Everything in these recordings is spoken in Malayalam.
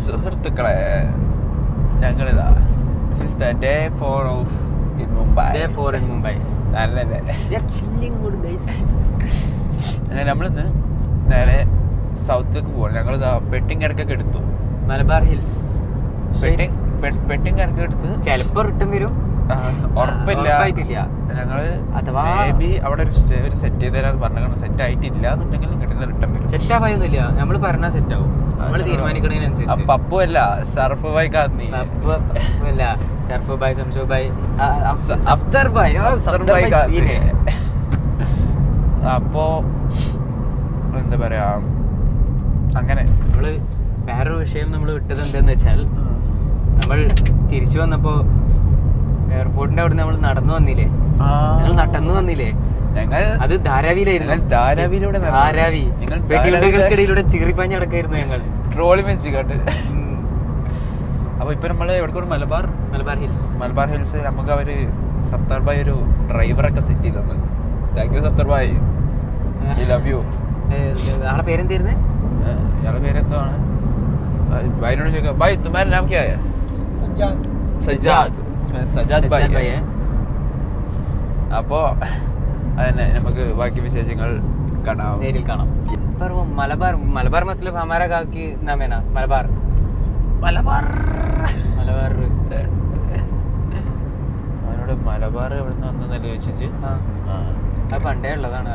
സുഹൃത്തുക്കളെ, ഞങ്ങളിതാ ഡേ 4 ഓഫ് ഇൻ മുംബൈ. നല്ലല്ലേ? അങ്ങനെ നമ്മളിന്ന് നേരെ സൗത്തേക്ക് പോകണം. ഞങ്ങളിതാ പെട്ടിങ് ഇടക്കൊക്കെ എടുത്തു. മലബാർ ഹിൽസ് പെട്ടിങ് ഇടയ്ക്ക് എടുത്ത് ചിലപ്പോ റിട്ടേൺ വരും, ഉറപ്പില്ല. ഞങ്ങള് മേ ബി അവിടെ ഒരു സെറ്റ് ചെയ്ത് തരാന്ന് പറഞ്ഞു. സെറ്റ് ആയിട്ടില്ല എന്നുണ്ടെങ്കിൽ ഇങ്ങോട്ട് റിട്ടേൺ വരും. സെറ്റ് ആവായൊന്നുമില്ല, നമ്മള് പറഞ്ഞാൽ സെറ്റ് ആവും. നമ്മള് തീരുമാനിക്കണതിനനുസരിച്ച്. പപ്പു അല്ല, ഷർഫ് ഭായ് കാന്നി അല്ല, ഷർഫ് ഭായ്, സംശു ഭായ്, അഫ്തർ ഭായ്. അപ്പോ എന്താ പറയാ, അങ്ങനെ നമ്മള് വേറൊരു വിഷയം നമ്മൾ വിട്ടത് എന്താന്ന് വെച്ചാൽ, നമ്മൾ തിരിച്ചു വന്നപ്പോ എയർപോർട്ടിന്റെ അവിടെ നമ്മൾ നടന്നു വന്നില്ലേ, ഞങ്ങൾ നടന്നു വന്നില്ലേ, അത് ധാരാവിയിലായിരുന്നു. ധാരാവി വെടിയുണ്ടകൾക്കിടയിലൂടെ ചീറിപ്പാഞ്ഞ് നടക്കായിരുന്നു ഞങ്ങൾ, ട്രോളി വെച്ച് കേട്ട്. അപ്പൊ ഇപ്പൊ നമ്മള് എവിടെ മലബാർ ഹിൽസ് നമുക്ക് അവര് സഫ്താർ ഭായ് ഒരു ഡ്രൈവറൊക്കെ സെറ്റ് ചെയ്ത് തന്നു. Thank you Safthar bhai, I love you. ആളെ പേരെന്തായിരുന്നേ? ഇയാളുടെ പേരെന്താണ്? ഭായിനോട് ചോദിക്കാം, ഭായ് തുമാര നാം ക്യാ ഹൈ? സജാദ് ഭായ്. അപ്പോ അതന്നെ, നമുക്ക് ബാക്കി വിശേഷങ്ങൾ നേരിൽ കാണാം. മലബാർ മത്ലബ് ഹമാരാ ഗാവ് കി നാം ഹൈ നാ, മലബാർ. അവനോട് മലബാർ എവിടുന്ന് വന്നല്ലേ ചോദിച്ചു. അത് പണ്ടേ ഉള്ളതാണ്.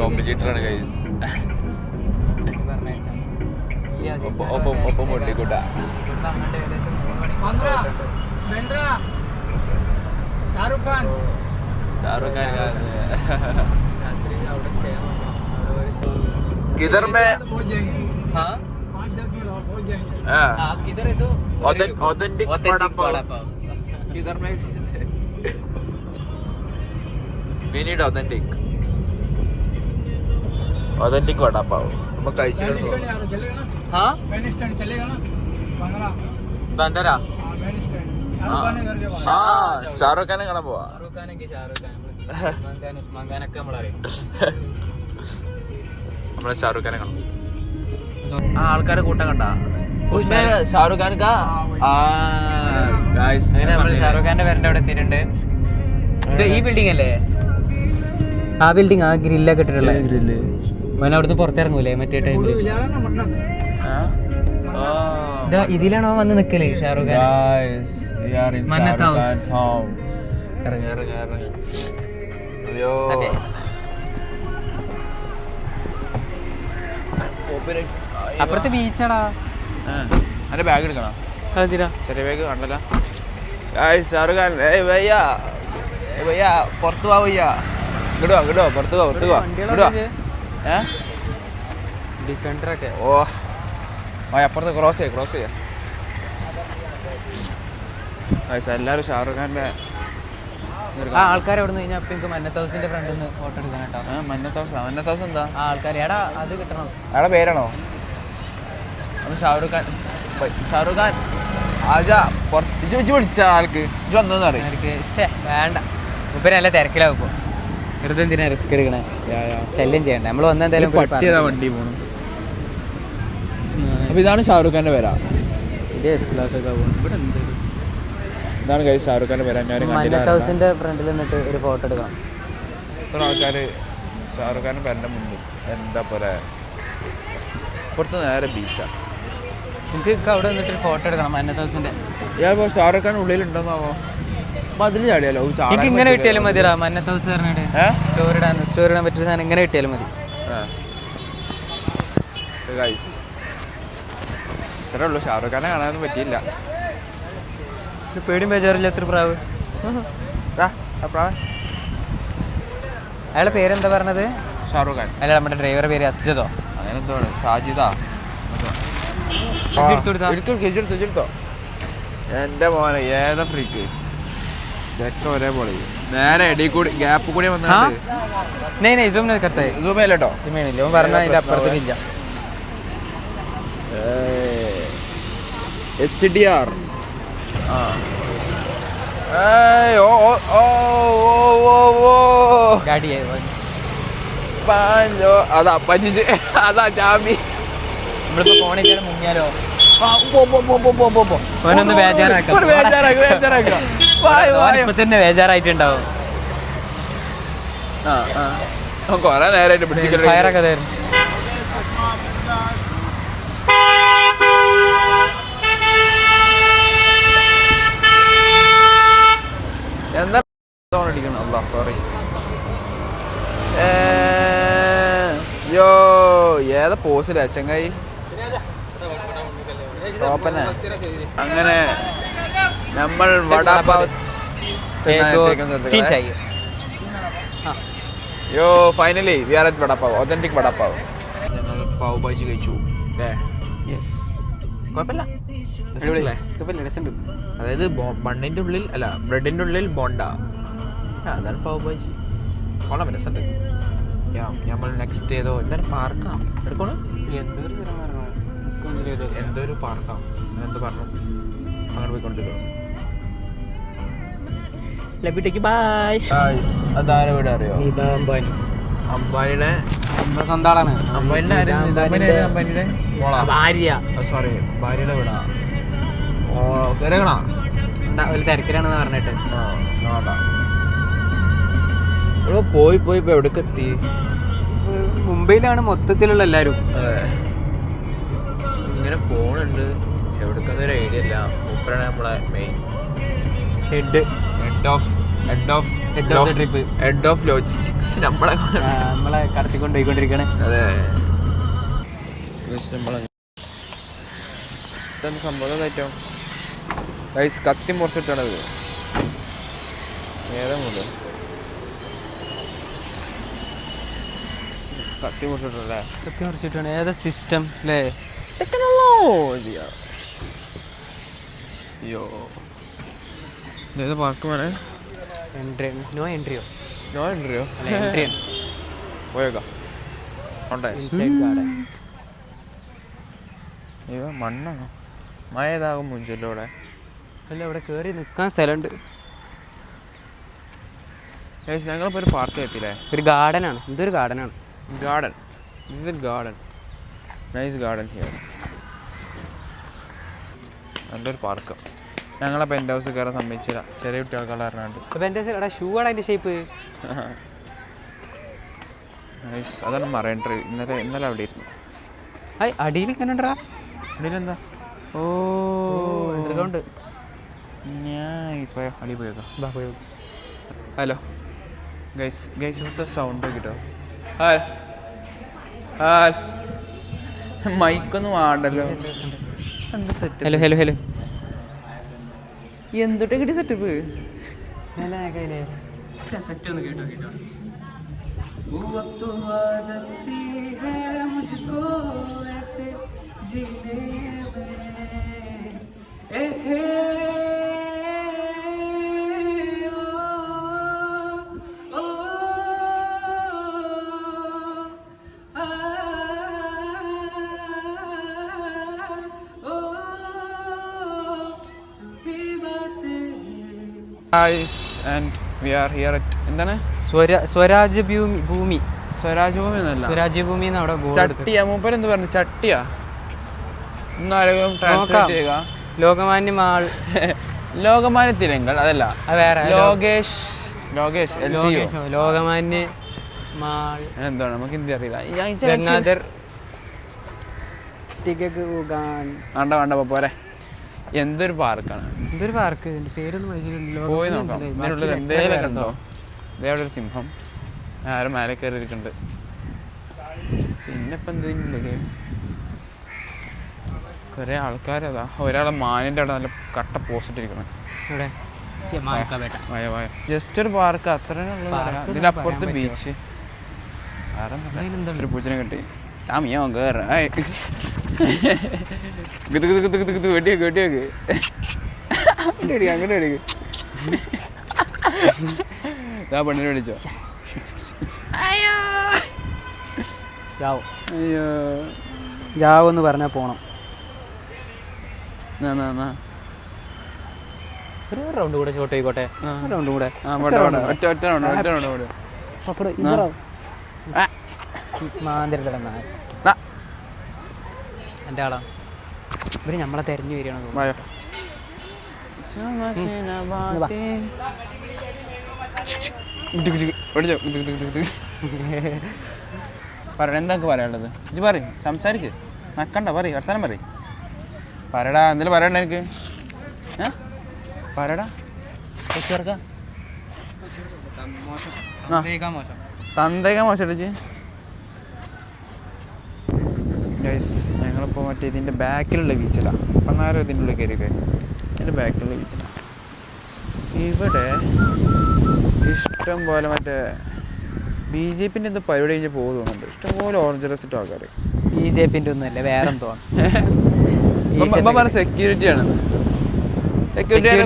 കോമ്പറ്റീറ്ററാണ് ഗൈസ്. ഒപ്പം മുട്ടിക്കൂട്ട. ഷാറുഖ് ഖാൻ किधर में? हाँ, 5-10 मिनट और पहुंच जाएंगे. आप किधर है? तो ऑथेंटिक वड़ा पाव किधर में? We need authentic vada pav. हम കഴിച്ചിട്ട് हाँ, चलेगा ना? बंदरा. ഷാറുഖ് ഖാനെ കാണാൻ പോവാ. നമ്മളെ ഷാറുഖ് ഖാനെ കാണാം. ആൾക്കാരെ കൂട്ടം കണ്ട ഷാറുഖ് ഖാൻ ഷാറുഖ് ഖാന്റെ പേരിന്റെ അവിടെ എത്തിയിട്ടുണ്ട്. ഈ ബിൽഡിംഗ് അല്ലേ? ആ ബിൽഡിംഗ്, ആ ഗ്രില്ലൊക്കെ ഇട്ടിട്ടുള്ള ഗ്രില്ല്. മോനെ അവിടുന്ന് പുറത്തിറങ്ങൂലേ മറ്റേ ടൈമില്? ഇതിലാണോ വന്ന് നിക്കല് ഷാറുഖ് ഖാൻ? അപ്പുറത്ത് ബീച്ചാടാ. എന്റെ ബാഗ് എടുക്കണം. എന്തിനാ? ചെറിയ ബാഗ് കണ്ടല്ല. ഷാറുഖ് ഖാൻ പുറത്തു പോവാ വയ്യ. ഇങ്ങോട്ടോ പുറത്തു പോവാ. ഡിഫൻഡറൊക്കെ. ഓ അപ്പുറത്ത് ക്രോസ് ചെയ്യാം. എല്ലാവരും ഷാറുഖ് ഖാന്റെ ആൾക്കാർ അവിടെ നിന്ന് കഴിഞ്ഞാൽ അപ്പൊ എനിക്ക് മന്നത്ത് ഹൗസിന്റെ ഫ്രണ്ടിൽ നിന്ന് ഫോട്ടോ എടുക്കാൻ കേട്ടോ. മന്നത്ത് ഹൗസ് എന്താ? ആൾക്കാർ എടാ അത് കിട്ടണം. അയാളുടെ പേരാണോ? ഷാറുഖ് ഖാൻ ആജാ പുറത്ത് വിളിച്ച ആൾക്ക് വന്നോന്ന് അറിയാം. വേണ്ട, ഇപ്പൊ നല്ല തിരക്കിലാവും. ഇപ്പൊ വെറുതെ എന്തിനാ റിസ്ക് എടുക്കണേ? ശല്യം ചെയ്യണ്ട. നമ്മൾ വന്ന എന്തായാലും പട്ടിയതാ വണ്ടി പോകണം. അപ്പൊ ഇതാണ് ഷാറുഖ് ഖാന്റെ പേരാ. ഇതേ എസ് ക്ലാസ് ഒക്കെ പോകും. ഇവിടെ എന്ത് ഇതാണ് കൈ ഷാറുഖ് ഖാന്റെ പേരാ. മന്നത്ത് ഹൗസിന്റെ ഫ്രണ്ടിൽ നിന്നിട്ട് ഒരു ഫോട്ടോ എടുക്കണം. ഇത്ര ആൾക്കാര് ഷാറുഖ് ഖാന്റെ പേരിന്റെ മുന്നിൽ. എന്താ പോലെ പുറത്ത് നേരെ ബീച്ചാണ്. എനിക്ക് അവിടെ നിന്നിട്ട് ഒരു ഫോട്ടോ എടുക്കണം മന്നത്ത് ഹൗസിന്റെ. ഇയാൾ ഷാറുഖ് ഖാൻ ഉള്ളിലുണ്ടെന്നാവോ? മതിൽ ചാടിയാലോ? എനിക്ക് ഇങ്ങനെ കിട്ടിയാലും മതിടാ. മന്നത്ത് ഹൗസ് പറഞ്ഞിട്ട് സ്റ്റോറിടാൻ പറ്റിയ സാധനം ഇങ്ങനെ കിട്ടിയാലും മതി. ഇത്രേ ഉള്ളൂ. ഷാറുഖ് ഖാനെ കാണാനൊന്നും പറ്റിയില്ല. പേടിയും ബേജാറില്ലാത്തൊരു പ്രാവ്. അയാളുടെ പേരെന്താ പറഞ്ഞത്? ഷാറുഖ് ഖാൻ. അല്ല, നമ്മുടെ ഡ്രൈവറുടെ പേര് അസ്ജദോ അങ്ങനെ എന്തോ ഷാജിദാ. എടുത്തോ. എന്റെ മോനെ ഏതാ ഫ്രീക്ക് ചെക്ക ഒരേപോലെ നേരെ എടി കൂടി ഗ്യാപ്പ് കൂടി വന്നിട്ട് സൂമയില്ലോ. പറഞ്ഞ അതിന്റെ അപ്പുറത്തില്ല. HDR അതാ പറ്റിച്ച് അതാ ചാമ്പി നമ്മളിപ്പോ ഫോണിൽ മുങ്ങിയാലോ ഓനൊന്ന് ഇപ്പൊ തന്നെ ബേജാറായിട്ടുണ്ടാവും. കൊറേ നേരമായിട്ട് പിടിച്ചിട്ട് ഫയറൊക്കെ തരും. എന്താ അടിക്കണം? അല്ല സോറി. യോ ഏതാ പോസിലാ ചങ്ങായി ടോപ്പന്നെ. അങ്ങനെ നമ്മൾ വടാപാവ് യോ finally we are at vada pav, authentic vada pav. ഞങ്ങൾ പാവ് ഭാജി കഴിച്ചു അല്ലേ? കുഴപ്പമില്ല. അതായത് ബണ്ണിൻ്റെ ഉള്ളിൽ അല്ല ബ്രെഡിൻ്റെ ഉള്ളിൽ ബോണ്ട, അതാണ് പാവ് ഭാജി. കൊള്ളാം, രസമുണ്ട്. നമ്മൾ നെക്സ്റ്റ് ഏതോ എന്താണ് പാർക്കാ എടുക്കണം, എന്തോ ഒരു പാർക്കാ എന്ത് പറഞ്ഞു അങ്ങനെ പോയിക്കൊണ്ടിരിക്കും. അതാരെ വീട് അറിയോ? അംബാനിയുടെ സ്വന്തം ആളാണ്. അംബാനിയുടെ ഭാര്യ, സോറി ഭാര്യയുടെ വീടാ. കേറണ ഒരു തിരക്കിലാണെന്ന് പറഞ്ഞിട്ട് പോയി പോയി ഇപ്പൊ എവിടേക്ക് എത്തി? മുംബൈയിലാണ് മൊത്തത്തിലുള്ള എല്ലാരും. ഇങ്ങനെ പോണുണ്ട്, എവിടേക്കൊന്നും ഐഡിയ ഇല്ല. മൂപ്പരാണ് നമ്മളെ മെയിൻ ഹെഡ് ഓഫ് ലോജിസ്റ്റിക്സ്. നമ്മളെ കടത്തിക്കൊണ്ടുപോയിക്കൊണ്ടിരിക്കണേ. അതെ, സംഭവം കയറ്റോ ഗൈസ്. കത്തി മുറിച്ചിട്ടാണത്. ഏതാ മൂലം കത്തി മുറിച്ചിട്ടല്ലേ? കത്തി മുറിച്ചിട്ടാണ്. ഏതാ സിസ്റ്റം അല്ലേ? ടെക്നോളജിയ. അയ്യോ ഏത് പാർക്ക് വേണേ? നോ എൻട്രിയോ അല്ല എൻട്രി പോയേക്കാം. അയ്യോ മണ്ണാണോ? മഴ ഏതാകും മുഞ്ചല്ലോടെ. അല്ല ഇവിടെ കയറി നിൽക്കാൻ സ്ഥലമുണ്ട്. ഞങ്ങളിപ്പോൾ ഒരു പാർക്ക് എത്തിയില്ലേ? ഒരു ഗാർഡനാണ്. ഇതൊരു ഗാർഡനാണ്. Garden, this is a garden, nice garden here. നല്ലൊരു പാർക്ക്. ഞങ്ങളെ പെൻറ്റ് ഹൗസ് കയറാൻ സമ്മതിച്ചില്ല, ചെറിയ കുട്ടികൾക്കുള്ള അറിഞ്ഞാണ്ട്. ഷൂ ആണ് അതിൻ്റെ ഷേപ്പ്. നൈസ്. അതാണ് മറൈൻ ഡ്രൈവ്. ഇന്നലെ അവിടെ ഇരുന്നു. അടിയിൽ ഇങ്ങനെ ഉണ്ടാ? അടിയിലെന്താ? ഓ ഉണ്ട്. അടി പോയേക്കാം. ഹലോ ഗൈസ്, ഇവിടുത്തെ സൗണ്ട് കിട്ടോ? മൈക്കൊന്നും ആണ്ടല്ലോ. എന്താ സെറ്റ്? Hello hello hello. എന്തൊക്കെ കിട്ടിയ സെറ്റപ്പ്? എഫക്റ്റ് ഒന്ന് കേട്ടോ കേട്ടോ. And we are here at എന്താണ്? സ്വരാജ് ഭൂമി. സ്വരാജ് ഭൂമി എന്നല്ല, സ്വരാജ് ഭൂമി അവിടെ ചട്ടിയാ. മൂപ്പര് എന്ത് പറഞ്ഞു? ചട്ടിയാ. ഇന്നാരെങ്കിലും ട്രാൻസ്ലേറ്റ് ചെയ്യുക. ലോകമാന്യ മാൾ. ലോകമാന്യ തിരങ്ങൾ അതല്ല, വേറെ ലോകേഷ് ലോകമാന്യ മാൾ എന്താണ്? നമുക്ക് ഹിന്ദി അറിയില്ല. ഗംഗാധർ വേണ്ട പോരെ. എന്തൊരു പാർക്കാണ്, എന്തൊരു പാർക്ക്. പേരൊന്നും പോയി നോക്കാം. ഇതിനുള്ളിൽ എന്തേലും ഉണ്ടോ? ഇതേവിടെ ഒരു സിംഹം, ആരും മേലെ കയറിയിരിക്കുന്നുണ്ട്. പിന്നെ ഇപ്പം എന്തിനുള്ളത്? കുറേ ആൾക്കാരതാ. ഒരാളെ മാനിൻ്റെ അവിടെ നല്ല കട്ട പോസിട്ടിരിക്കണം. ജസ്റ്റ് ഒരു പാർക്ക് അത്രേ ഉള്ളൂ. ഇതിനപ്പുറത്ത് ബീച്ച്. ഒരു പൂച്ചനെ കിട്ടി. താമിയോ കയറി വെട്ടിയൊക്കെ അങ്ങനെ അടിക്ക്. ഞാൻ പെണ്ണിനെ വിളിച്ചോ? അയ്യോ ജാവെന്ന് പറഞ്ഞാൽ പോണം. ഒരു റൗണ്ട് കൂടെ ഷോട്ട് ആയിക്കോട്ടെ, റൗണ്ട് കൂടെ എൻ്റെ ആളാ. ഇവര് നമ്മളെ തെരഞ്ഞു വരികയാണ്. പറയണ എന്താ പറയാനുള്ളത്? ഇത് പറയും, സംസാരിക്ക്, നക്കണ്ട, പറയും, വർത്താനം പറയും, പറയടാ, എന്തെങ്കിലും പറയണ്ട എനിക്ക്. പറയടാ, തന്തേക്കാൻ മോശം അടിച്ച്. ഗൈസ്, ഞങ്ങളിപ്പോൾ മറ്റേ ഇതിൻ്റെ ബാക്കിലുള്ള ബീച്ചിലാണ്. അപ്പം നേരം ഇതിൻ്റെ ഉള്ളിൽ കയറിയൊക്കെ ഇതിൻ്റെ ബാക്കിലുള്ള ബീച്ചിലാണ്. ഇവിടെ ഇഷ്ടം പോലെ മറ്റേ BJP എന്തോ പരിപാടി കഴിഞ്ഞ് പോകുന്നുണ്ട്. ഇഷ്ടംപോലെ ഓറഞ്ച് ഡ്രസ് ഇട്ട ആൾക്കാർ. BJP ഒന്നുമല്ല, വേറെ എന്തോ സെക്യൂരിറ്റിയാണ്.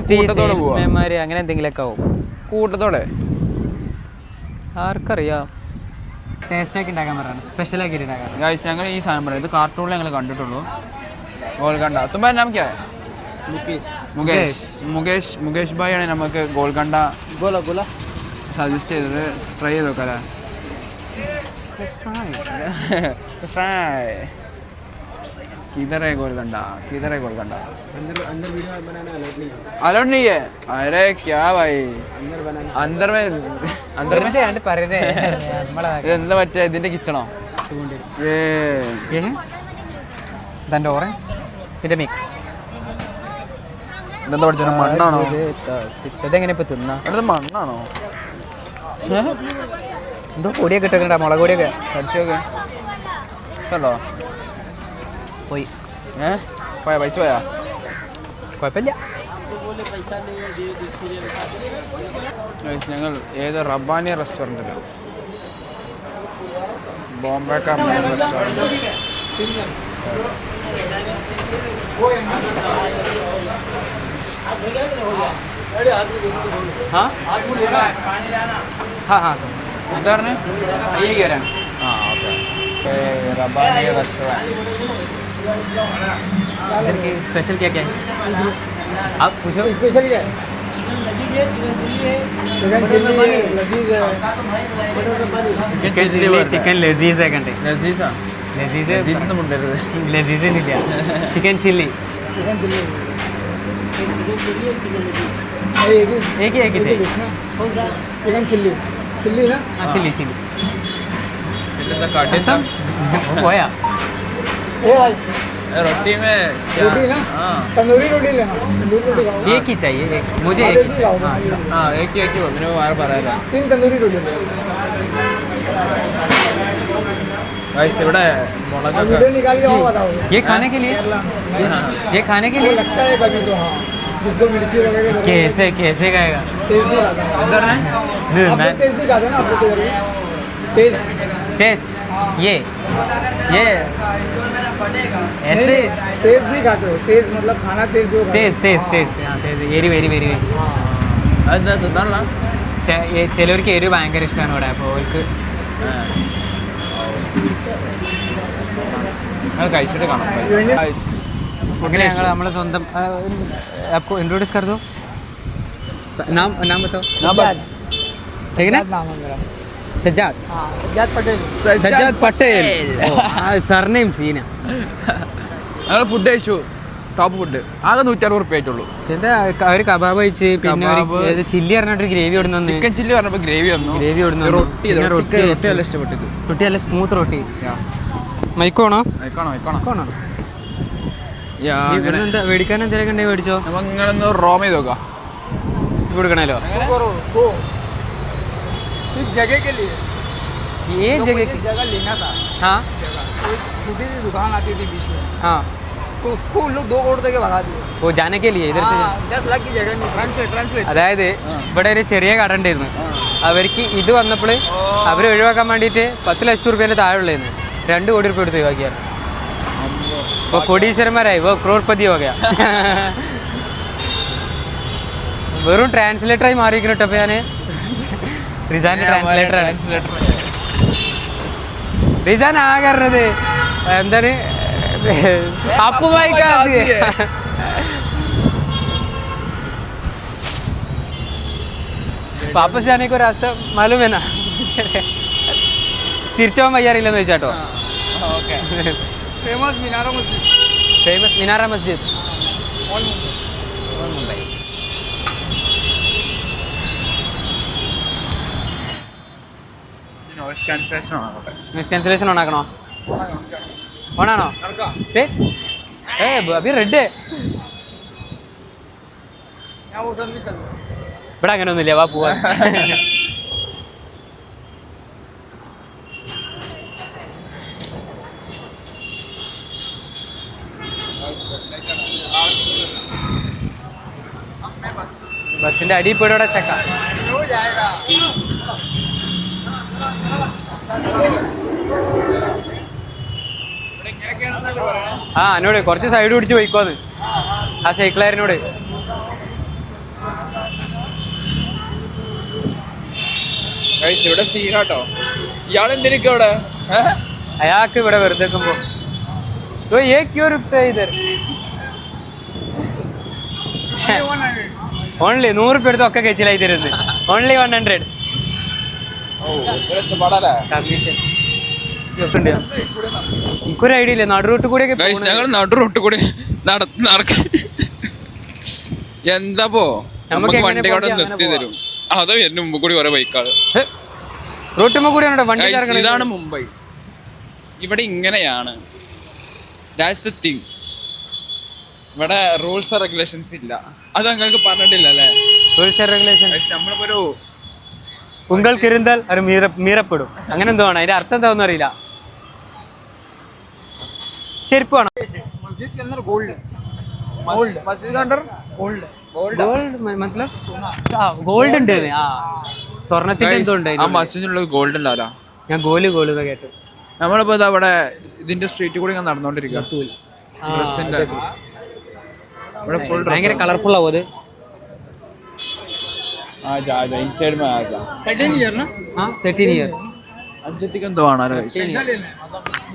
കൂട്ടത്തോടെ പോവാ, അങ്ങനെ എന്തെങ്കിലുമൊക്കെ ആവും. കൂട്ടത്തോടെ ആർക്കറിയാം. ടേസ്റ്റാക്കി ഉണ്ടാക്കാൻ പറയാം, സ്പെഷ്യലാക്കിയിട്ട് ഉണ്ടാക്കാൻ. ഗൈസ്, ഞങ്ങൾ ഈ സാധനം പറയാം, ഇത് കാർട്ടൂണിൽ ഞങ്ങൾ കണ്ടിട്ടുള്ളൂ. ഗോൾക്കണ്ട തുമ്പ നമുക്കാ മുകേഷ് ഭായി ആണ് നമുക്ക് ഗോൾക്കണ്ട സജസ്റ്റ് ചെയ്തത്. ട്രൈ ചെയ്ത് നോക്കാല്ലേ? किधर है गोलगंडा, किधर है गोलगंडा? अंदर वीडियो बनाना अलाउड नहीं है। अरे क्या भाई, अंदर में എന്താ മറ്റേ ഇതിന്റെ കിച്ചണോ? ഇതെന്താ ഓറഞ്ച് ഇതിന്റെ മിക്സ്. ഇതെന്താ പഠിച്ചോ? മണ്ണാണോ? ഇതെങ്ങനെ ഇപ്പൊ തിന്നാ? മണ്ണാണോ? എന്തോ പൊടിയൊക്കെ ഇട്ടേക്കണ്ട, മുളക് പൊടിയൊക്കെ പഠിച്ചോക്കെ ഉണ്ടോ? പോയി പോയാ പൈസ പോയാ? കുഴപ്പമില്ല. ഞങ്ങൾ ഏത് റബ്ബാനി റെസ്റ്റോറൻറ്റിലാണ്, ബോംബെ കാ റെസ്റ്റോറൻറ്റ്. എന്താ പറഞ്ഞേ? ആ ഓക്കെ, റബ്ബാനി റെസ്റ്റോറൻറ്റ്. स्पेशल क्या क्या है? आप पूछो। स्पेशल क्या है? चिकन लजीज है घंटे. लजीज़ा लजीज है. लजीज़ तो मुंडे रे. लजीज नहीं क्या? Chicken chilli. एक ही चाहिए. Chicken chilli. चिल्ली ना? हाँ चिल्ली चिल्ली. इतना काटे था वो है रोटी में रोटी ना? तंदूरी रोटी लेना, तंदूरी रोटी खाओ. एक ही चाहिए, एक मुझे एक ही चाहिए. हाँ एक ही मैंने वो बार बताया. 3 तंदूरी रोटी ले. गाइस ഇവിടെ മുളകൊക്കെ वीडियो निकाल के आओ बताओ. ये खाने के लिए, ये खाने के लिए लगता है कभी तो. हाँ, जिसको मिर्ची वगैरह कैसे कैसे खाएगा? टेस्ट नहीं आता. सर ने आपको टेस्ट नहीं आता ना, आपको टेस्ट टेस्ट ये ऐसे टेस्ट नहीं खाते हो. टेस्ट मतलब खाना टेस्ट जो टेस्ट टेस्ट टेस्ट हाँ टेस्ट എരി വെരി വെരി അത് തന്നല്ല. ചിലവർക്ക് എരി ഭയങ്കര ഇഷ്ടമാണ് ഇവിടെ. അപ്പോൾ അവർക്ക് അത് കഴിച്ചിട്ട് കാണാം. ഫുഡിൽ ഞങ്ങൾ നമ്മളെ സ്വന്തം आपको इंट्रोड्यूस कर दो. नाम नाम बताओ. ठीक है ना? नाम है मेरा सज्जाद. हाँ, सज्जाद पटेल. സജ്ജാദ് പട്ടേൽ. സർനെയിം സീന. ഞങ്ങൾ ഫുഡ് കഴിച്ചു, ടോപ്പ് ഫുഡ്. ആകെ 160 റുപ്യ ആയിട്ടുള്ളൂ. എന്താ ഒരു കബാബ് കഴിച്ച്, പിന്നെ ചില്ലി പറഞ്ഞിട്ട് ഗ്രേവി ഇടുന്നു. ചിക്കൻ ചില്ലി പറഞ്ഞപ്പോൾ ഗ്രേവി വന്നു. ഗ്രേവി ഇടുന്നു. റൊട്ടി റൊട്ടി നല്ല ഇഷ്ടപ്പെട്ടത്. റൊട്ടി നല്ല സ്മൂത്ത് റൊട്ടി. മൈക്കോണോ? മൈക്കോണോ? എന്താ മേടിക്കാൻ എന്തെങ്കിലും ഉണ്ടെങ്കിൽ മേടിച്ചോ. നമുക്ക് ഇങ്ങനെ റോം ചെയ്ത് നോക്കാം. കൊടുക്കണല്ലോ. जगह के लिए ये जगह लेना था. हाँ, छोटी सी दुकान आती थी बीच में, हाँ, तो उसको उन लोग 2 करोड़ देके भगा दिए. वो जाने के लिए इधर से. 10 लाख की जगह नहीं. ट्रांसलेट. അതായത് ഇവിടെ ഒരു ചെറിയ കട ഉണ്ടായിരുന്നു. അവർക്ക് ഇത് വന്നപ്പോൾ അവർ ഒഴിവാക്കാൻ വേണ്ടിയിട്ട് 10 ലക്ഷം റുപ്യേൻ്റെ താഴെ ഉള്ളതെന്ന് 2 കോടി റുപ്യ എടുത്ത് ഒഴിവാക്കിയാണ്. അപ്പോൾ കോടീശ്വരന്മാരായി, वो करोड़पति हो गया. വെറും ട്രാൻസ്ലേറ്ററായി മാറിയിരിക്കുന്നു കേട്ടോ. അപ്പോൾ ഞാൻ റിസാൻ ട്രാൻസ്ലേറ്ററാണ്. റിസാൻ ആകരുത് എന്താണ് അപ്പു വായിക്കാതെ वापस जाने को रास्ता मालूम है ना തിരിച്ചു പോകാൻ വയ്യാറില്ലെന്ന് വെച്ചാട്ടോ ओके फेमस मीनारा मस्जिद ഫേമസ് മിനാര മസ്ജിദ് മുംബൈ നോയിസ് ക്യാൻസലേഷൻ ആണോ നോയിസ് ക്യാൻസലേഷൻ ഓണാക്കണോ ഓണാണോ അഭി റെഡ് ഇവിടെ അങ്ങനെ ഒന്നുമില്ല വാ പോവാ ബസ്സിന്റെ അടിയിൽ പോയിടെ ചെക്ക ആ എന്നോട് കുറച്ച് സൈഡ് പിടിച്ച് പോയിക്കോന്ന് ആ സൈക്കിളുകാരനോട് ഇവിടെ സീനാട്ടോ ഇയാൾ എന്തിനൊക്കെ ഇവിടെ അയാൾക്ക് ഇവിടെ വെറുതെ ഓൺലി 100 രൂപ എടുത്ത് ഒക്കെ കഴിച്ചിലായി തരുന്നത് ഓൺലി 100 എനിക്കൊരു ഐഡിയ ഇല്ല നടു റൂട്ട് കൂടെ ഞങ്ങൾ നടു റൂട്ട് കൂടി എന്താപ്പോ നമുക്ക് വണ്ടി കൊണ്ട് നിർത്തി തരും അതോ എന്റെ മുമ്പ് കൂടി കുറെ ബൈക്കാള് റൂട്ടുമ്പോ കൂടിയാണോ വണ്ടി ഇതാണ് മുംബൈ ഇവിടെ ഇങ്ങനെയാണ് ദാറ്റ്സ് ദ തിങ് ഇവിടെ റൂൾസ് ആൻഡ് റെഗുലേഷൻസ് ഇല്ല അത് നിങ്ങൾക്ക് പറഞ്ഞിട്ടില്ല അല്ലേ റൂൾസ് ആൻഡ് റെഗുലേഷൻ നമ്മളിപ്പോ ഉങ്ങൾക്ക് ഇരുന്നാൽ അത് മീറപ്പെടും അങ്ങനെ എന്തോ ആണ് അതിന്റെ അർത്ഥം എന്താണെന്ന് അറിയില്ല ചെരുപ്പ് വേണം मस्जिद के अंदर गोल्ड മസ്ജിദ് കണ്ടർ गोल्ड ഗോൾഡ് മത്ലബ് ഗോൾഡ് ഉണ്ട് ആ സ്വർണത്തിന്റെ എന്തോ ഉണ്ട് ആ മസ്ജിദിനുള്ളത് ഗോൾഡ് ഉണ്ടാവില്ല ഞാൻ ഗോല് കേട്ടു നമ്മളിപ്പോ ഇതാ ഇവിടെ ഇതിന്റെ സ്ട്രീറ്റിൽ കൂടി ഞാൻ നടന്നുകൊണ്ടിരിക്കുക ഡ്രസ്സിന്റെ ഇവിടെ ഫുൾ ഭയങ്കര കളർഫുൾ ആവും അത് ഇൻസൈഡ് 13 ईयर ना 13 ഇയർ അഞ്ചത്തേക്ക് എന്തോ ആണോ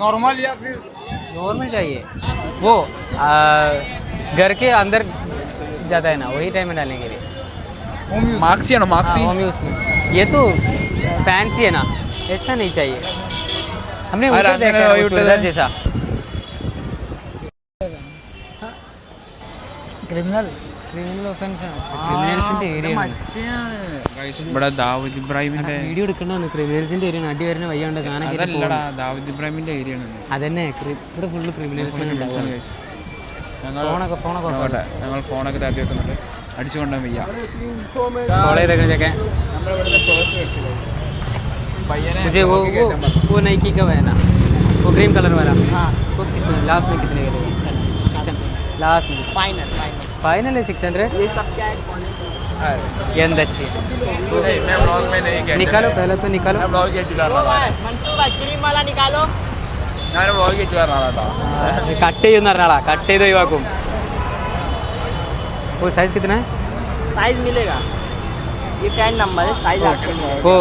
नॉर्मल या फिर नॉर्मल चाहिए वो घर के अंदर जाता है ना वही टाइम में डालने के लिए മാക്സി ആണോ മാക്സി होम यूज में ये तो फैंसी है ना ऐसा नहीं चाहिए हमने अरे ऊपर देखा है वो अंदर चूड़ीदार जैसा क्रिमिनल ഒഫൻസ് ആണ് ക്രിമിനൽസിന്റെ ഏരിയ ആണ് ഇവിടെ ദാവൂദ് ഇബ്രാഹിമിന്റെ വീഡിയോ എടുക്കണ്ടെന്ന് ക്രിമിനൽസിന്റെ ഏരിയ അടി വരുന്ന വയ്യാണ്ട് അതല്ലടാ ദാവൂദ് ഇബ്രാഹിമിന്റെ ഏരിയ ആണ് അതന്നെ ഇവിടെ ഫുള്ള് ക്രിമിനൽസ് ഞങ്ങൾ ഫോണൊക്കെ താത്തി വെക്കുന്നുണ്ട് അടിച്ചു കൊണ്ടുപോകാൻ വയ്യ ഫോളോ ചെയ്തേക്കെ मुझे वो नाइकी का है ना वो क्रीम कलर वाला वो किस लास्ट में कितने का लास्ट में फाइनल है 600 ये सब क्या है ये अंदर से मैं ब्लॉग में नहीं कहता निकालो पहले तो निकालो मैं ब्लॉग ये चला रहा था मंसूबा क्रीम वाला निकालो ഞാൻ വ്ളോഗ് ചെയ്തിട്ട് വരണാടാ കട്ട് ചെയ്യുന്ന പറഞ്ഞാടാ കട്ട് ചെയ്ത് ഒഴിവാക്കും वो साइज कितना है साइज मिलेगा ये 10 नंबर है साइज आपको वो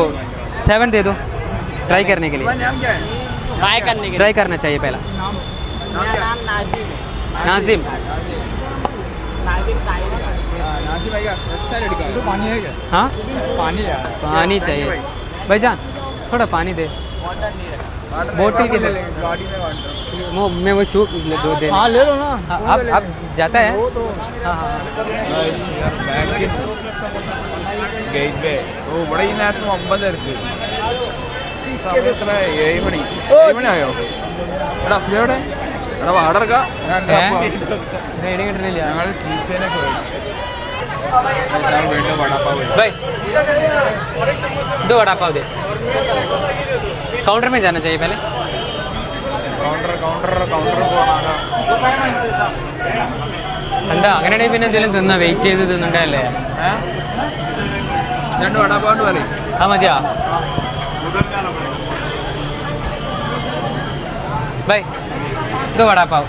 7 दे दो ट्राई करने के लिए नाम क्या है ट्राई करने के ट्राई करना चाहिए पहला मेरा नाम नाजिम है नाजिम नाजिम ताहिर नासिर भाई का अच्छा लड़का है पानी है क्या हाँ पानी है पानी चाहिए भाईजान थोड़ा पानी दे वाटर नहीं है बोतल किधर गाड़ी में वाटर वो मैं वो शू दो दे हाँ ले लो ना अब जाता है हाँ हाँ गाइस यार बैक ഗേറ്റ് വേ ഓ ഇവിടെ ഈ നേരത്തെ 9 ഇருக்கு സമയം എത്ര 7 മണി 7 മണി ആയോ എടാ അഫ്ലിയോടെ എടാ വാടർക്കാ रेडी കിട്ടുന്നില്ല ഞങ്ങൾ ടീച്ചേനൊക്കെ വീണ്ടും വടാപ്പാവ് भाई दो वड़ा पाव दे काउंटर में जाना चाहिए पहले കൗണ്ടർ പോകണോ എന്താ അങ്ങനെയാണെങ്കിൽ പിന്നെ എന്തെങ്കിലും തിന്നാ വെയിറ്റ് ചെയ്ത് തിന്നണ്ടല്ലേ രണ്ട് വടാപ്പാവ് പറയും ആ മതിയാ भाई दो वड़ा पाव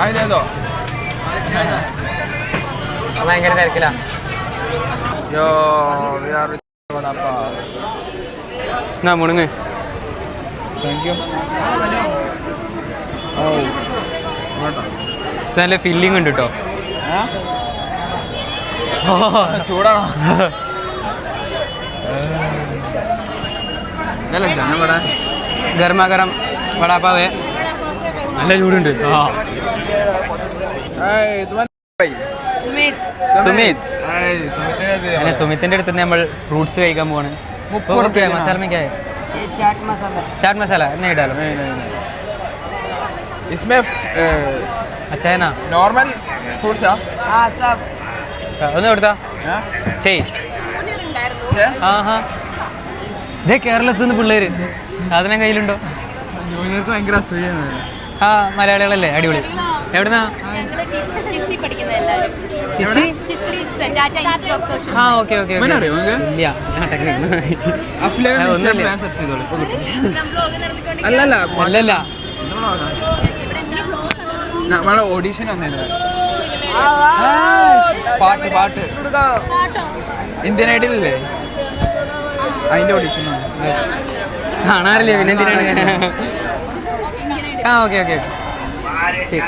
അതിനേതോ ഭയങ്കര തിരക്കിലാ യോ വടാപ്പാവ് എന്നാ മുണുങ്ങ് താങ്ക് യു ഓ നല്ല ഫില്ലിംഗ് ഉണ്ട് കേട്ടോ. ചൂടാണോ? ഗർമാഗരം വടാപ്പാവേ നല്ല ചൂടുണ്ട്. സുമിത്തിന്റെ അടുത്ത് നമ്മൾ ഫ്രൂട്ട്സ് കഴിക്കാൻ പോവാണ്. മസാല चाट मसाला नहीं डालो. इसमें अच्छा है ना? नॉर्मल फ्रूट्स हाँ सब ഒന്ന് കൊടുത്താ ചെയ്. ഇതേ കേരളത്തിൽ നിന്ന് പിള്ളേര് സാധനം കയ്യിലുണ്ടോ? ജൂനിയർക്ക് ഭയങ്കര അസൂയാണ്. ആ മലയാളികളല്ലേ, അടിപൊളി. എവിടുന്നാ? ആ ഓക്കെ ഓക്കെ. അല്ലല്ല അല്ലല്ല നമ്മളെ ഓഡീഷൻ വന്നിരുന്നു. പാട്ട് ഇന്ത്യൻ ഐഡലല്ലേ, അതിന്റെ ഓഡീഷൻ കാണാറില്ലേ പിന്നെ എന്തിനാണ്? ആ ഓക്കെ ഓക്കെ ശരി.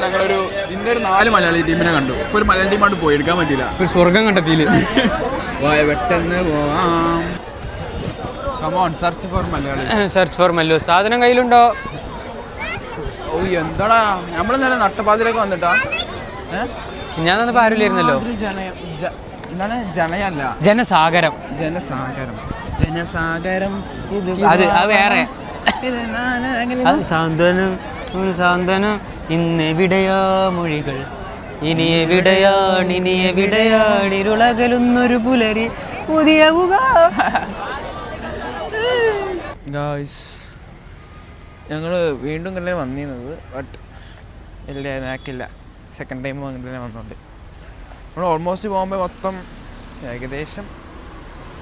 ഞങ്ങളൊരു ഇന്നൊരു 4 മലയാളി ടീമിനെ കണ്ടു. ഇപ്പൊ ഒരു മലയാളി ടീമായിട്ട് പോയി എടുക്കാൻ പറ്റില്ല. ഒരു സ്വർഗം കണ്ടെത്തിയില്ല. പെട്ടെന്ന് പോവാം. Come on search for Malayali. Search for Mallu. സാധനം കയ്യിലുണ്ടോ? ഓ എന്താടാ നമ്മള് നേരെ നട്ടപ്പാതിലേക്ക് വന്നിട്ടാ. ഞാൻ വന്നപ്പോ ആരുമില്ലായിരുന്നല്ലോ. എന്താണ് ജനയല്ല, ജനസാഗരം. ജനസാഗരം ജനസാഗരം അത് വേറെ. അത് സാന്ത്വനം സാന്ത്വനം. ഇന്നെവിടെയാ മൊഴികൾ, ഇനി എവിടെയാണിരുളകലുന്നൊരു പുലരി പുതിയ മുഖ. ഞങ്ങള് വീണ്ടും ഇങ്ങനെ വന്നിരുന്നത്, ബട്ട് ഇല്ല നാക്കില്ല. സെക്കൻഡ് ടൈം അങ്ങനെ വന്നുകൊണ്ട് നമ്മൾ ഓൾമോസ്റ്റ് പോകുമ്പോൾ മൊത്തം ഏകദേശം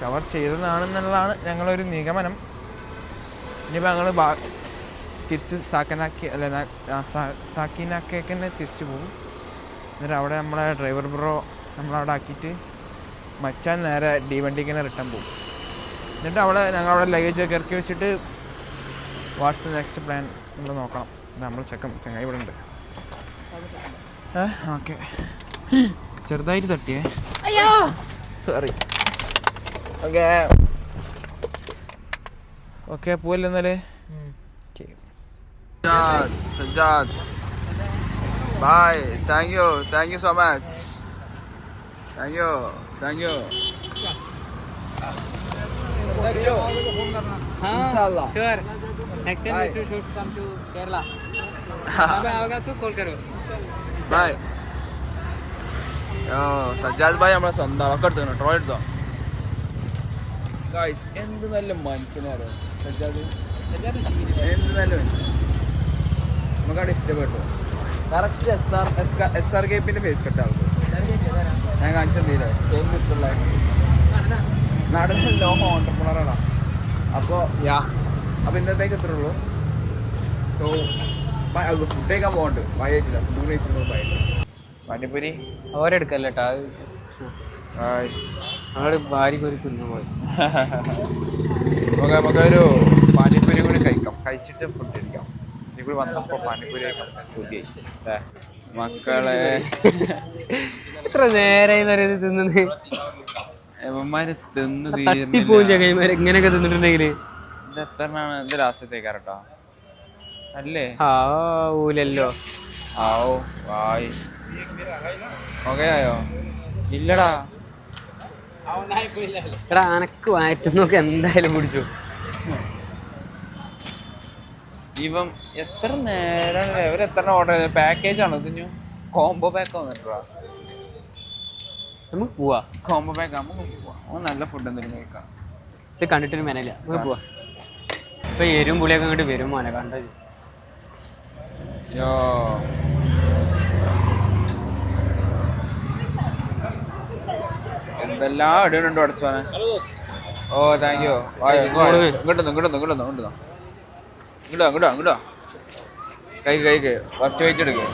കവർ ചെയ്തതാണെന്നുള്ളതാണ് ഞങ്ങളൊരു നിഗമനം. ഇനിയിപ്പോൾ ഞങ്ങൾ തിരിച്ച് സാക്കിനാക്കേക്ക് തന്നെ തിരിച്ചു പോകും. എന്നിട്ട് അവിടെ നമ്മളെ ഡ്രൈവർ ബ്രോ നമ്മളവിടെ ആക്കിയിട്ട് മച്ചാൻ നേരെ വണ്ടിക്ക് തന്നെ റിട്ടേൺ പോകും. എന്നിട്ട് ഞങ്ങളവിടെ ലഗേജൊക്കെ ഇറക്കി വെച്ചിട്ട് വാട്ട്സ് നെക്സ്റ്റ് പ്ലാൻ നമ്മൾ നോക്കണം. നമ്മൾ ചങ്ങായി ഇവിടെ ഉണ്ട്. ഓക്കെ ചെറുതായിട്ട് തട്ടിയേ, സോറി. ഓക്കെ ഓക്കെ പോവല്ലേ എന്നാലേ. Sajjad bye. Thank you so much. Thank you. Inshallah. Sure. Next time you should come to Kerala. आएगा तो कॉल करो. ബൈ. സജ്ജാദ് ഭായ് നമ്മളെ സ്വന്തം ഒക്കെ എടുത്തു ട്രോൾ എടുത്തോ. ഗായ്സ് എന്ത് നല്ല മനുഷ്യനാണ് സജ്ജാദ്. എന്ത് നല്ല മനുഷ്യൻ, നമുക്കവിടെ ഇഷ്ടപ്പെട്ടു. കറക്റ്റ് SR കേപ്പിന്റെ ഫേസ് കട്ടാവും. ഞാൻ കാണിച്ചെന്തീരോ തോന്നിട്ടുള്ള നടന്ന ലോഹം ഓണ്ടർപ്രണറാണ്. അപ്പോൾ ഇന്നത്തേക്ക് എത്ര ഉള്ളൂ. സോ ഫുഡ് കഴിക്കാൻ പോകണ്ട്. വയറ്റില്ല ഫുഡ് കഴിച്ചിട്ട് പാനിപ്പൂരി അവരെടുക്കല്ലോ ഞങ്ങള് ഭാര്യക്ക് ഒരു തിന്നു പോയി. നമുക്കൊരു പാനിപ്പൂരി കൂടി കഴിക്കാം, കഴിച്ചിട്ട് ഫുഡ് കഴിക്കാം. ഇവിടെ വന്നപ്പോൾ പാനിപ്പൂരി ചോദ്യായി മക്കളെ. എത്ര നേരായി തിന്നത്. ഇവന്മാര് തിന്ന് തട്ടിപ്പോവും ചങ്ങായിമാര് ഇങ്ങനെയൊക്കെ തിന്നിട്ടുണ്ടെങ്കില്. ഇത് എത്രണ്ണാണ്? ഇത് ലാസ്റ്റത്തേക്കാരട്ടോ അല്ലേ? ഊലല്ലോ. ആവോ വായി ഓക്കെയായോ? ഇല്ലടാ എടാ അനക്ക് വാറ്റുന്നൊക്കെ എന്തായാലും പിടിച്ചു. ഇവൻ എത്ര നേരമാണ് ഇവരെത്ര ഓർഡർ ചെയ്തത്? പാക്കേജ് ആണോ ഇതിന്? കോംബോ പാക്ക് വന്നിട്ടാ. നമുക്ക് പോവാ. കോംബോ പാക്ക് നമുക്ക് പോവാം. നല്ല ഫുഡ് എന്തെങ്കിലും കഴിക്കാം. ഇത് കണ്ടിട്ടൊരു മനയില്ല, നമുക്ക് പോവാ. ഇപ്പൊ എരും പുളിയൊക്കെ അങ്ങോട്ട് വരും മോനെ കണ്ടത്. എന്തെല്ലാം ഇടുന്നുണ്ടോ അടച്ചോനെ. ഓ താങ്ക് യു. ഇങ്ങോട്ടോ കഴിക്ക് ഫസ്റ്റ് വെയിറ്റ് എടുക്കുക.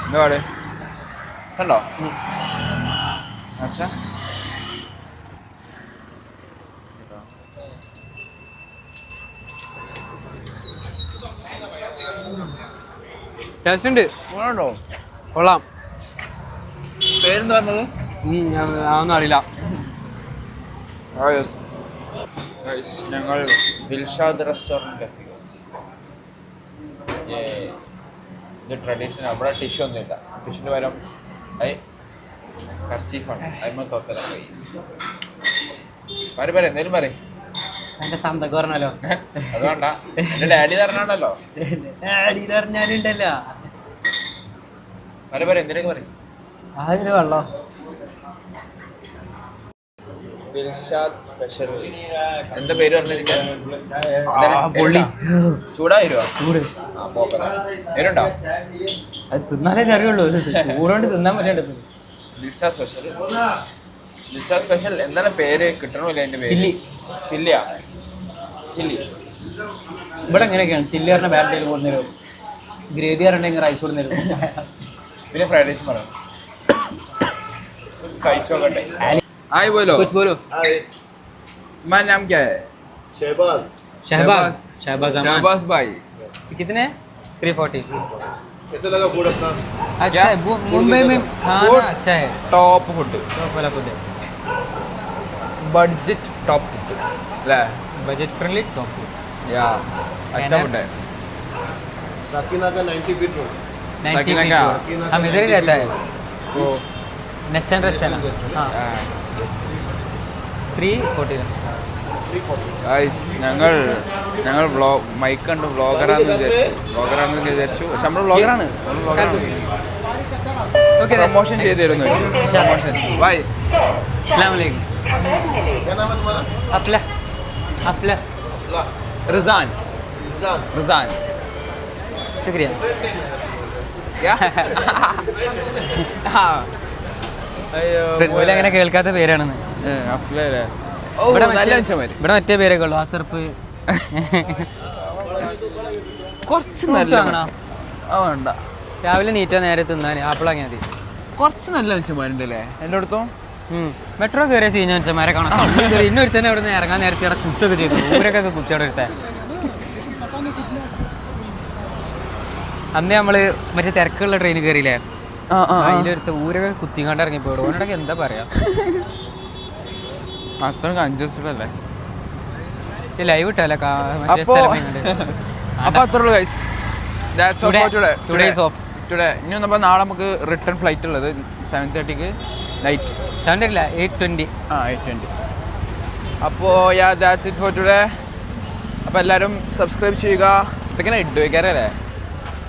എന്താ പാട്? ഉണ്ടോ അച്ഛാ? ടേസ്റ്റ് ഉണ്ട്, കൊള്ളാം. പേരെന്താ പറഞ്ഞത്? അതൊന്നും അറിയില്ല. ഞങ്ങൾ ദിൽഷാദ് റെസ്റ്റോറൻറ്റ് ഇത് ട്രഡീഷണൽ. അവിടെ ടിഷ്യൂ ഒന്നുമില്ല, ടിഷ്യൂന് പകരം കർച്ചീഫാണ്. അതിന്മേൽ തൊത്തല പറ എന്തേലും പറയും. എന്റെ സന്തക്ക് പറഞ്ഞാലോ? അതുകൊണ്ട എന്റെ ഡാഡി തരണല്ലോ. ഡാഡി പറഞ്ഞാലുണ്ടല്ലോ. പറ എന്തേലൊക്കെ പറയും. അതിന് വെള്ളം ദിൽഷാദ് സ്പെഷ്യൽ. എന്താ പേര് പറഞ്ഞിരിക്കാൻ? ചൂടായിരുവോ? ചൂട് പേരുണ്ടോ? അത് തിന്നാലേ അറിയുള്ളൂ. ചൂടുകൊണ്ട് തിന്നാൻ പറ്റേണ്ടത്. ദിൽഷാദ് സ്പെഷ്യൽ. ദിൽഷാദ് സ്പെഷ്യൽ എന്താണ് പേര്? കിട്ടണമില്ല അതിന്റെ പേര്. ചില്ലി. ചില്ലിയാ? ചില്ലി ഇവിടെ എങ്ങനെയൊക്കെയാണ്? ചില്ലി പറഞ്ഞ ബാറ്റയിൽ കൊണ്ടുവരും, ഗ്രേവി പറഞ്ഞിട്ടുണ്ടെങ്കിൽ റൈസ് കൊണ്ടുവരും, പിന്നെ ഫ്രൈഡ് റൈസ് പറയാം. കഴിച്ചോക്കട്ടെ. हाय बोलो. कुछ बोलो. तुम्हारा नाम क्या है? शहबाज. शहबाज. शहबाज शहबाज भाई. कितने? 340. कैसा लगा फूड अपना? अच्छा है. मुंबई में खाना अच्छा है. Top food. टॉप वाला फूड है. Budget top food. ले. Budget friendly top food. या अच्छा फूड है. साकिना का 90 फीट रोड. 90 का? हम इधर ही रहता है. वो नेक्स्ट टाइम रेस्ट है ना. हाँ 340. ഗൈസ് ഞങ്ങൾ മൈക്ക് കണ്ട് വ്ളോഗറാന്ന് വിചാരിച്ചു. പക്ഷെ നമ്മൾ വ്ളോഗറാണ്. പ്രൊമോഷൻ ചെയ്ത് തരുന്നു. Promotion bye. अस्सलाम वालेकुम. क्या नाम है तुम्हारा? अपला अपला റിസാൻ. इंसान. റിസാൻ शुक्रिया. പോലെ അങ്ങനെ കേൾക്കാത്ത പേരാണെന്ന്. ഇവിടെ മറ്റേ പേരൊക്കെ ഉള്ളു. അസർപ്പ് കുറച്ച് നല്ല വേണ്ട. രാവിലെ നീറ്റാ നേരെ തിന്നാൻ ആപ്പിൾ അങ്ങനെ മതി. കുറച്ച് നല്ല മനുഷ്യന്മാരുണ്ടല്ലേ എല്ലായിടത്തും. മെട്രോ കയറിയ സീന മനുഷ്യന്മാരെ കാണാം. ഇന്നൊരു തന്നെ അവിടെ നിന്ന് ഇറങ്ങാൻ നേരത്തെ അവിടെ കുത്തൊക്കെ ചെയ്തു. ഊരൊക്കെ കുത്തി അവിടെ എടുത്താൽ. അന്ന് നമ്മള് മറ്റേ തിരക്കുള്ള ട്രെയിൻ കയറിയില്ലേ, അതിലൊരുത്ത ഊരൊക്കെ കുത്തിങ്ങാണ്ട് ഇറങ്ങിപ്പോയി. ഓനോടൊക്കെ എന്താ പറയാ, അത്ര കൺജസ്റ്റഡ് അല്ലേ. ലൈവ് ഇട്ടല്ലേ. അപ്പൊ അത്രയുള്ളൂ ഗൈസ്. ഇനി നമ്മൾ നാളെ നമുക്ക് റിട്ടേൺ ഫ്ലൈറ്റ് ഉള്ളത് 7:30 നൈറ്റ്. 7:30 8:20. 8:20. അപ്പോൾ ദാറ്റ്സ് ഇറ്റ് ഫോർ ടുഡേ. അപ്പോൾ എല്ലാവരും സബ്സ്ക്രൈബ് ചെയ്യുക. ഇതൊക്കെ ഇട്ട് വയ്ക്കാറല്ലേ?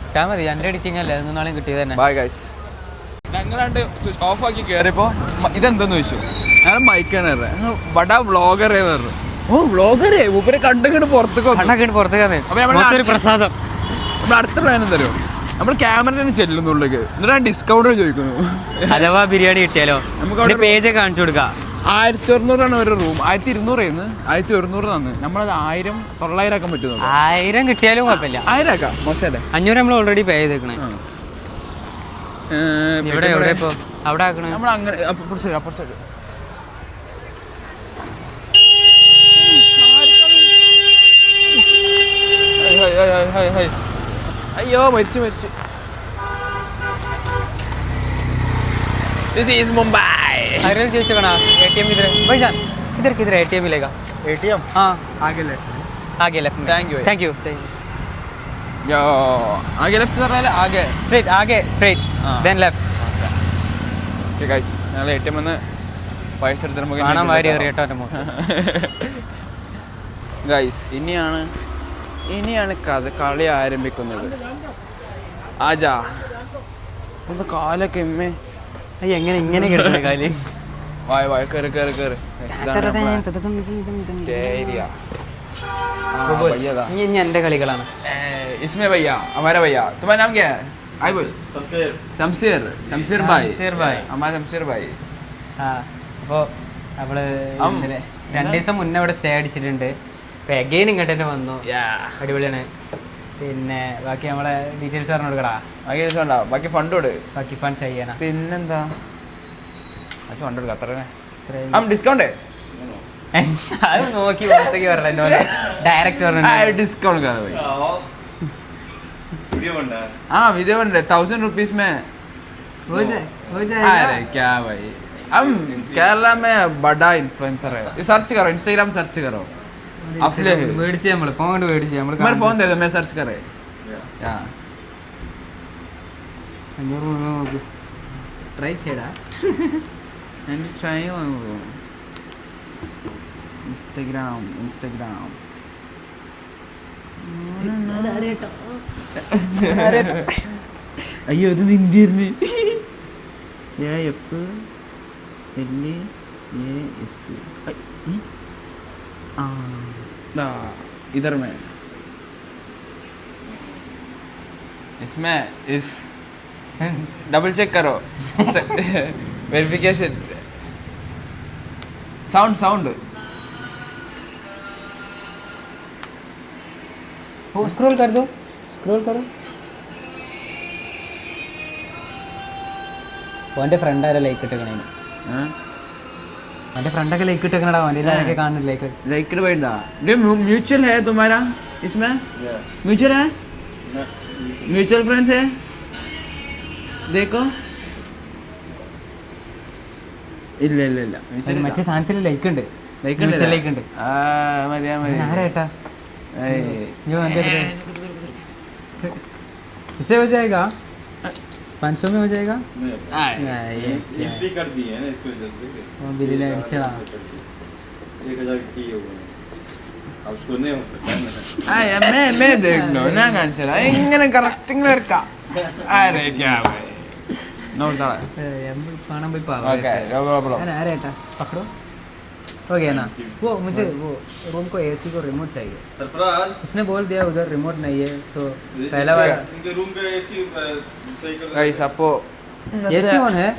ഇട്ടാ മതി. എൻ്റെ എഡിറ്റിംഗ് അല്ലേ, ഇന്ന് നാളെയും കിട്ടിയത് തന്നെ. Bye guys. ഞങ്ങളാണ്ട് ഓഫ് ആക്കി കയറിയപ്പോൾ ഇതെന്തെന്ന് ചോദിച്ചു. ഞങ്ങൾ മൈക്കാണ് പറഞ്ഞത്. ബടാ വ്ളോഗറേ പറഞ്ഞു. ഓ വ്ളോഗറേ മൂപ്പരെ കണ്ടുകൊണ്ട് പുറത്തേക്ക് പ്രസാദം. നമ്മൾ അടുത്ത പ്ലാൻ തരുമോ? നമ്മൾ ക്യാമറ ചെല്ലുന്നുള്ളിലേക്ക് എന്നിട്ട് ഡിസ്കൗണ്ട് ചോദിക്കുന്നു. അഥവാ ബിരിയാണി കിട്ടിയാലോ നമുക്ക് പേജ് കാണിച്ചു കൊടുക്കാം. 1200 ഒരു റൂം. 1200 1100 തന്നു. നമ്മളത് 1000-900 ആക്കാൻ പറ്റുന്നു. 1000 കിട്ടിയാലും കുഴപ്പമില്ല. 1000 ആക്കാം. മോശമല്ലേ? 500 നമ്മൾ ഓൾറെഡി പേ ചെയ്തേക്കണേ. ഇവിടെ എവിടെ ഇപ്പൊ അവിടെ ആക്കണേ? നമ്മൾ അങ്ങനെ അപ്പുറത്തേക്ക് അയ്യോ മരിച്ചു. This is Mumbai. अरे चेकना ATM किधर है भाईजान? किधर ATM मिलेगा? ATM? हाँ आगे लेफ्ट में. आगे लेफ्ट में. Thank you. यो आगे लेफ्ट कर रहा है. आगे straight then left. Okay guys, ഞങ്ങൾ ATM ന്ന് പൈസ എടുത്തിട്ട് നമുക്ക് കാണാൻ വാരി എറിയട്ടോ എൻ്റെ മോൻ. ഗൈസ് ഇനിയാണ് കളി ആരംഭിക്കുന്നത്. ആജാ ഇത് കാലൊക്കെ എമ്മേ എങ്ങനെ ഇങ്ങനെ കിടക്കുന്ന കാല്. വായ കയറി ഇനി എൻ്റെ കളികളാണ്. इसमें भैया हमारा भैया तुम्हारा नाम क्या है? आई बोल. शमशेर भाई. हमारा शमशेर भाई. അപ്പോൾ നമ്മള് 2 ദിവസം മുന്നേ ഇവിടെ സ്റ്റേ അടിച്ചിട്ടുണ്ട്. ഇപ്പൊ എഗെയിൻ ഇങ്ങോട്ട് തന്നെ വന്നു. അടിപൊളിയാണ്. പിന്നെ ബാക്കി നമ്മളെ ഡീറ്റെയിൽസ് പറഞ്ഞു കൊടുക്കടാ. ബാക്കി ഫണ്ട് ബാക്കി ഫണ്ട് ചെയ്യണം. പിന്നെന്താ ഫണ്ട് കൊടുക്കാം. അത്ര ഡിസ്കൗണ്ട് അത് നോക്കി പുറത്തേക്ക് പറഞ്ഞ ഡയറക്റ്റ് പറഞ്ഞു डिस्काउंट करो भाई हाँ वीडियो बन रहे 1000 रुपीस में हो जाए अरे क्या भाई हम केरला में बड़ा इन्फ्लुएंसर है सर्च करो इंस्टाग्राम सर्च करो अफले മേടിച്ച് നമ്മള് ഫോൺ കൊണ്ട് മേടിച്ച് നമ്മള് मेरा फोन दे दो मैं सर्च करे या 500 രൂപ നോക്ക് ട്രൈ ചെയ്യടാ എന്റെ ചായ ഇൻസ്റ്റാഗ്രാം അയ്യോ ഇത് നിന്ദിരുന്നു इधर में इसमें इस डबल चेक करो वेरिफिकेशन साउंड स्क्रॉल कर दो स्क्रॉल करो ഓൻ്റെ ഫ്രണ്ട് ആരെ ലൈക്ക് ഇട്ടേക്കണേ അവൻ്റെ ഫ്രണ്ടൊക്കെ ലൈക്ക് ഇട്ടേക്കണടാ അവൻ്റെ ആരൊക്കെ കാണുന്നു ലൈക്ക് लाइक बैठा म्यूचुअल है तुम्हारा इसमें म्यूचुअल है म्यूचुअल फ्रेंड्स है देखो ഇല്ല ഇല്ല ഇല്ല മറ്റേ സാധനത്തിൽ ലൈക്ക് ഉണ്ട് ലൈക്ക് ഉണ്ട് ആരേട്ടാ इससे हो जाएगा 500 में हो जाएगा एंट्री कर दी है ना इसको वो बिल अടിച്ചടാ 1000 की हो गए अब उसको नहीं हो सकता मैं देख लो ना കാണിച്ചതാ ഇങ്ങനെ കറക്റ്റ് ഇങ്ങനെ വരക്കാം अरे क्या भाई नोट डाला खाना भाई पावा ओके नो आरेटा पकड़ो हो गया ना वो मुझे वो रूम को एसी को रिमोट चाहिए सरफराज उसने बोल दिया उधर रिमोट नहीं है तो पहला वाला इनके रूम का एसी सही कर गाइस आपको एसी ऑन है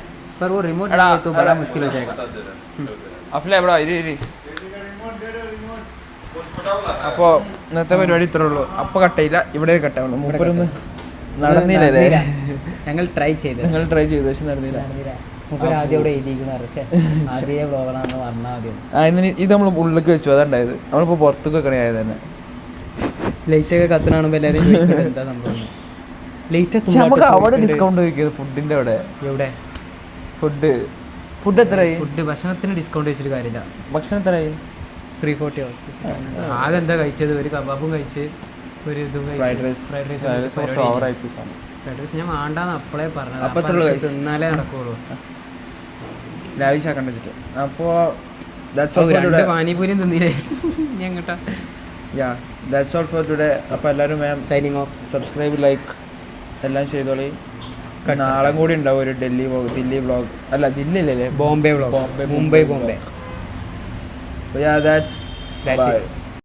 पर वो रिमोट नहीं है तो बड़ा मुश्किल हो जाएगा അഫ്ലെ എവിടെ ഇരി അപ്പോൾ ഇന്നത്തെ പരിപാടി ഇത്രേ ഉള്ളൂ അപ്പോൾ കട്ടയില്ല ഇവിടെ കട്ടാവുള്ളൂ മൂപ്പരൊന്ന് നടന്നില്ലേ ഞങ്ങൾ ട്രൈ ചെയ്തു പക്ഷെ നടന്നില്ല മൂപ്പര് ആദ്യം അവിടെ എഴുതിയിരിക്കുന്ന പക്ഷേ ആദ്യ ബ്ലോഗറാണെന്ന് പറഞ്ഞാൽ ആദ്യം ഇന്ന് ഇത് നമ്മൾ ഉള്ളിലേക്ക് വെച്ചു അതുണ്ടായത് നമ്മളിപ്പോൾ പുറത്തേക്ക് വെക്കണേ ആയത് തന്നെ ലൈറ്റൊക്കെ കത്തണാണുമ്പോൾ എല്ലാവരും എന്താ സംഭവം ലൈറ്റ് നമുക്ക് അവിടെ ഡിസ്കൗണ്ട് ചോദിക്കുന്നത് ഫുഡിൻ്റെ അവിടെ എവിടെ ഫുഡ് എത്രയായി ഫുഡ് ഭക്ഷണത്തിന് ഡിസ്കൗണ്ട് വെച്ചിട്ട് കാര്യമില്ല ഭക്ഷണം എത്രയായി 340 ആകെ എന്താ കഴിച്ചത് ഒരു കബാബും കഴിച്ച് ഒരു ഇതും ഫ്രൈഡ് റൈസ് ഓവറായി ഫ്രൈഡ് റൈസ് ഞാൻ വേണ്ടാന്ന് അപ്പോഴേ പറഞ്ഞത് അപ്പത്തുള്ള കഴിച്ച്. തിന്നാലേ നടക്കുള്ളൂ ലാവിഷാക്കണ്ട വെച്ചിട്ട് അപ്പോൾ രണ്ട് പാനിപൂരിയും തിന്നില്ലേ ഇനി എങ്ങോട്ടാ ദാറ്റ്സ് ഓൾ ഫോർ ടുഡേ അപ്പോൾ എല്ലാവരും ma'am signing off subscribe like എല്ലാം ചെയ്തോളി നാളെ കൂടി ഉണ്ടാവും ഒരു ദില്ലി വ്ളോഗ് അല്ല ദില്ലിയിലല്ലേ Bombay vlog Mumbai Bombay that's it.